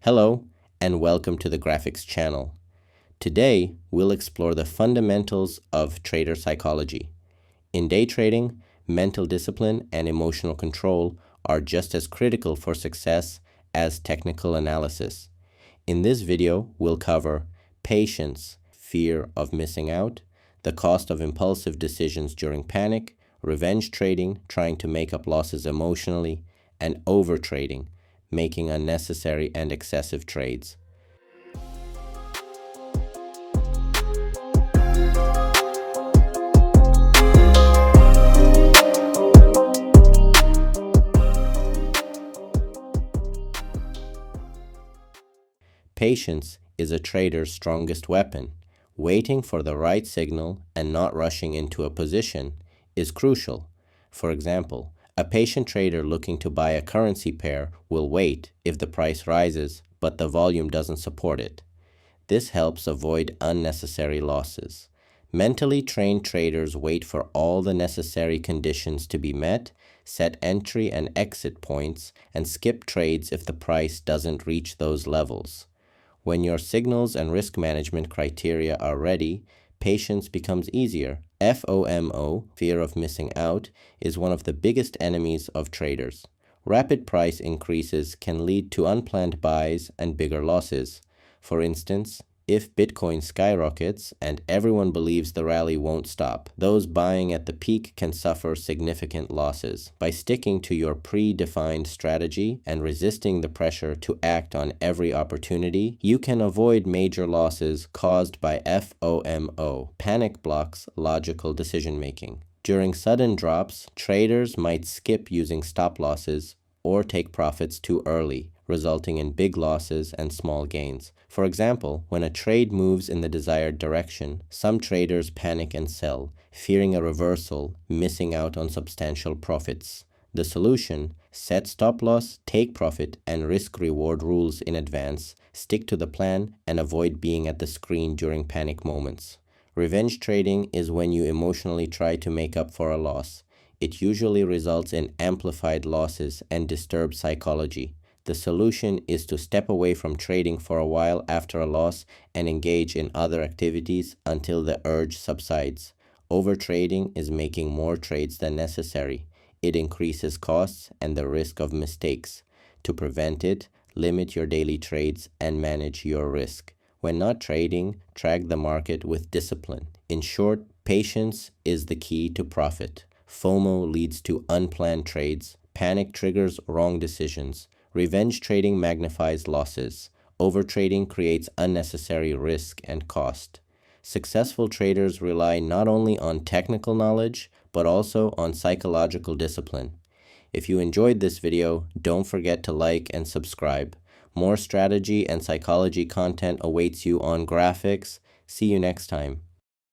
Hello, and welcome to the Graphics channel. Today, we'll explore the fundamentals of trader psychology. In day trading, mental discipline and emotional control are just as critical for success as technical analysis. In this video, we'll cover patience, fear of missing out, the cost of impulsive decisions during panic, revenge trading, trying to make up losses emotionally, and overtrading, making unnecessary and excessive trades. Patience is a trader's strongest weapon. Waiting for the right signal and not rushing into a position is crucial. For example, a patient trader looking to buy a currency pair will wait if the price rises, but the volume doesn't support it. This helps avoid unnecessary losses. Mentally trained traders wait for all the necessary conditions to be met, set entry and exit points, and skip trades if the price doesn't reach those levels. When your signals and risk management criteria are ready, patience becomes easier. FOMO, fear of missing out, is one of the biggest enemies of traders. Rapid price increases can lead to unplanned buys and bigger losses. For instance, if Bitcoin skyrockets and everyone believes the rally won't stop, those buying at the peak can suffer significant losses. By sticking to your predefined strategy and resisting the pressure to act on every opportunity, you can avoid major losses caused by FOMO. Panic blocks logical decision-making. During sudden drops, traders might skip using stop losses or take profits too early, resulting in big losses and small gains. For example, when a trade moves in the desired direction, some traders panic and sell, fearing a reversal, missing out on substantial profits. The solution: set stop loss, take profit, and risk-reward rules in advance, stick to the plan, and avoid being at the screen during panic moments. Revenge trading is when you emotionally try to make up for a loss. It usually results in amplified losses and disturbed psychology. The solution is to step away from trading for a while after a loss and engage in other activities until the urge subsides. Overtrading is making more trades than necessary. It increases costs and the risk of mistakes. To prevent it, limit your daily trades and manage your risk. When not trading, track the market with discipline. In short, patience is the key to profit. FOMO leads to unplanned trades. Panic triggers wrong decisions. Revenge trading magnifies losses. Overtrading creates unnecessary risk and cost. Successful traders rely not only on technical knowledge, but also on psychological discipline. If you enjoyed this video, don't forget to like and subscribe. More strategy and psychology content awaits you on Graphics. See you next time.